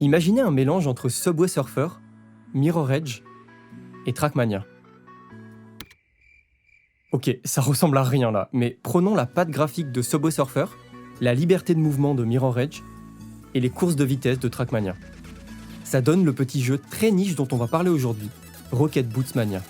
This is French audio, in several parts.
Imaginez un mélange entre Subway Surfer, Mirror Edge et Trackmania. Ok, ça ressemble à rien là, mais prenons la patte graphique de Subway Surfer, la liberté de mouvement de Mirror Edge et les courses de vitesse de Trackmania. Ça donne le petit jeu très niche dont on va parler aujourd'hui, Rocket Boots Mania.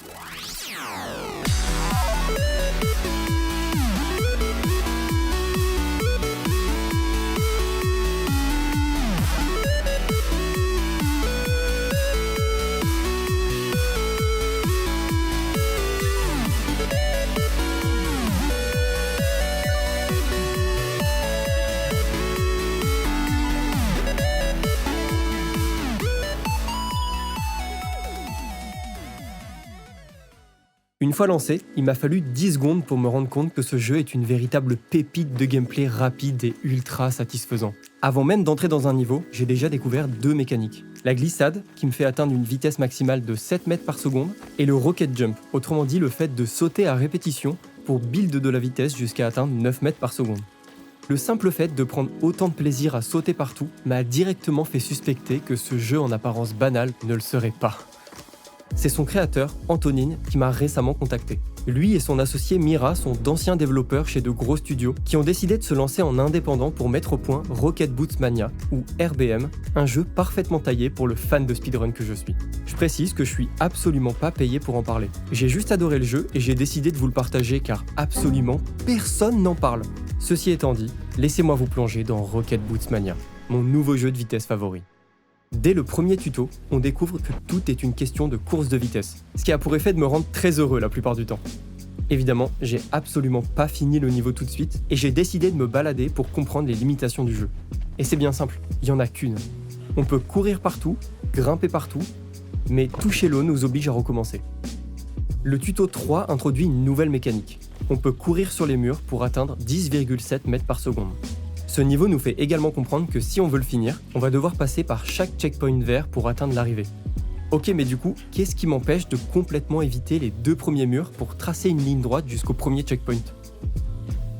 Une fois lancé, il m'a fallu 10 secondes pour me rendre compte que ce jeu est une véritable pépite de gameplay rapide et ultra satisfaisant. Avant même d'entrer dans un niveau, j'ai déjà découvert 2 mécaniques. La glissade, qui me fait atteindre une vitesse maximale de 7 mètres par seconde, et le rocket jump, autrement dit le fait de sauter à répétition pour build de la vitesse jusqu'à atteindre 9 mètres par seconde. Le simple fait de prendre autant de plaisir à sauter partout m'a directement fait suspecter que ce jeu en apparence banal ne le serait pas. C'est son créateur, Antonine, qui m'a récemment contacté. Lui et son associé Mira sont d'anciens développeurs chez de gros studios qui ont décidé de se lancer en indépendant pour mettre au point Rocket Boots Mania, ou RBM, un jeu parfaitement taillé pour le fan de speedrun que je suis. Je précise que je suis absolument pas payé pour en parler. J'ai juste adoré le jeu et j'ai décidé de vous le partager car absolument personne n'en parle. Ceci étant dit, laissez-moi vous plonger dans Rocket Boots Mania, mon nouveau jeu de vitesse favori. Dès le premier tuto, on découvre que tout est une question de course de vitesse, ce qui a pour effet de me rendre très heureux la plupart du temps. Évidemment, j'ai absolument pas fini le niveau tout de suite, et j'ai décidé de me balader pour comprendre les limitations du jeu. Et c'est bien simple, il y en a qu'une. On peut courir partout, grimper partout, mais toucher l'eau nous oblige à recommencer. Le tuto 3 introduit une nouvelle mécanique. On peut courir sur les murs pour atteindre 10,7 mètres par seconde. Ce niveau nous fait également comprendre que si on veut le finir, on va devoir passer par chaque checkpoint vert pour atteindre l'arrivée. Ok, mais du coup, qu'est-ce qui m'empêche de complètement éviter les 2 premiers murs pour tracer une ligne droite jusqu'au premier checkpoint ?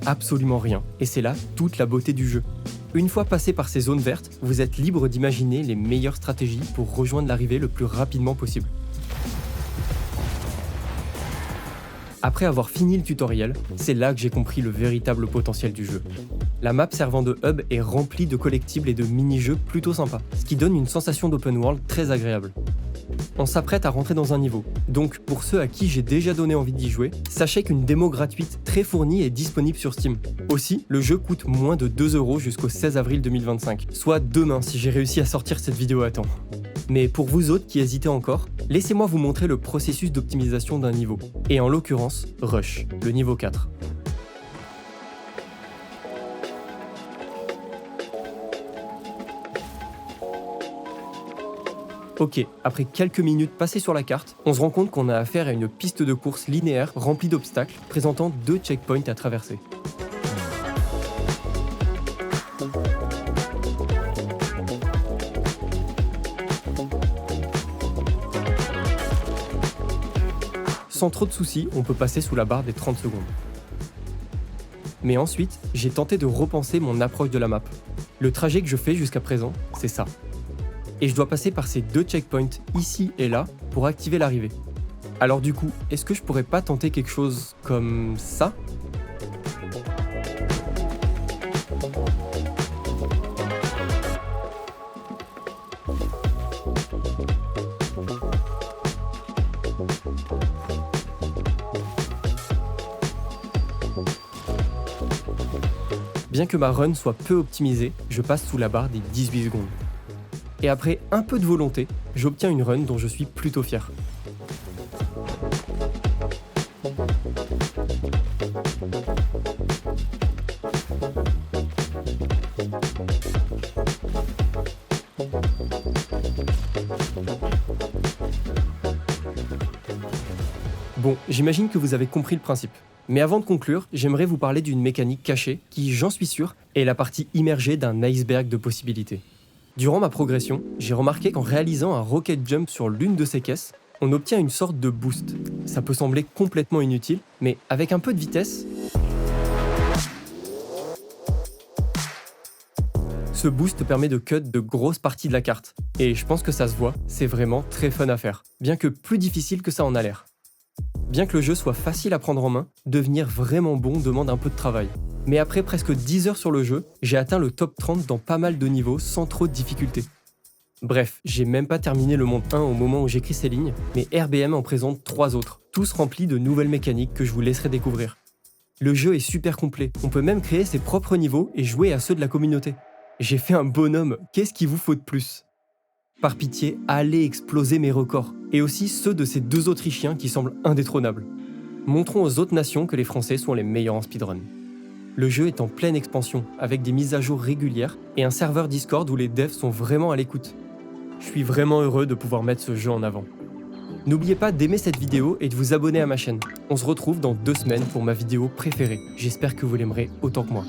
Absolument rien, et c'est là toute la beauté du jeu. Une fois passé par ces zones vertes, vous êtes libre d'imaginer les meilleures stratégies pour rejoindre l'arrivée le plus rapidement possible. Après avoir fini le tutoriel, c'est là que j'ai compris le véritable potentiel du jeu. La map servant de hub est remplie de collectibles et de mini-jeux plutôt sympas, ce qui donne une sensation d'open world très agréable. On s'apprête à rentrer dans un niveau, donc pour ceux à qui j'ai déjà donné envie d'y jouer, sachez qu'une démo gratuite très fournie est disponible sur Steam. Aussi, le jeu coûte moins de 2€ jusqu'au 16 avril 2025, soit demain si j'ai réussi à sortir cette vidéo à temps. Mais pour vous autres qui hésitez encore, laissez-moi vous montrer le processus d'optimisation d'un niveau, et en l'occurrence, Rush, le niveau 4. Ok, après quelques minutes passées sur la carte, on se rend compte qu'on a affaire à une piste de course linéaire remplie d'obstacles, présentant 2 checkpoints à traverser. Sans trop de soucis, on peut passer sous la barre des 30 secondes. Mais ensuite, j'ai tenté de repenser mon approche de la map. Le trajet que je fais jusqu'à présent, c'est ça. Et je dois passer par ces 2 checkpoints ici et là pour activer l'arrivée. Alors du coup, est-ce que je pourrais pas tenter quelque chose comme ça ? Bien que ma run soit peu optimisée, je passe sous la barre des 18 secondes. Et après un peu de volonté, j'obtiens une run dont je suis plutôt fier. Bon, j'imagine que vous avez compris le principe. Mais avant de conclure, j'aimerais vous parler d'une mécanique cachée qui, j'en suis sûr, est la partie immergée d'un iceberg de possibilités. Durant ma progression, j'ai remarqué qu'en réalisant un rocket jump sur l'une de ces caisses, on obtient une sorte de boost. Ça peut sembler complètement inutile, mais avec un peu de vitesse, Ce boost permet de cut de grosses parties de la carte. Et je pense que ça se voit, c'est vraiment très fun à faire, bien que plus difficile que ça en a l'air. Bien que le jeu soit facile à prendre en main, devenir vraiment bon demande un peu de travail. Mais après presque 10 heures sur le jeu, j'ai atteint le top 30 dans pas mal de niveaux sans trop de difficultés. Bref, j'ai même pas terminé le monde 1 au moment où j'écris ces lignes, mais RBM en présente 3 autres, tous remplis de nouvelles mécaniques que je vous laisserai découvrir. Le jeu est super complet, on peut même créer ses propres niveaux et jouer à ceux de la communauté. J'ai fait un bonhomme, qu'est-ce qu'il vous faut de plus ? Par pitié, allez exploser mes records, et aussi ceux de ces 2 Autrichiens qui semblent indétrônables. Montrons aux autres nations que les Français sont les meilleurs en speedrun. Le jeu est en pleine expansion, avec des mises à jour régulières et un serveur Discord où les devs sont vraiment à l'écoute. Je suis vraiment heureux de pouvoir mettre ce jeu en avant. N'oubliez pas d'aimer cette vidéo et de vous abonner à ma chaîne. On se retrouve dans 2 semaines pour ma vidéo préférée. J'espère que vous l'aimerez autant que moi.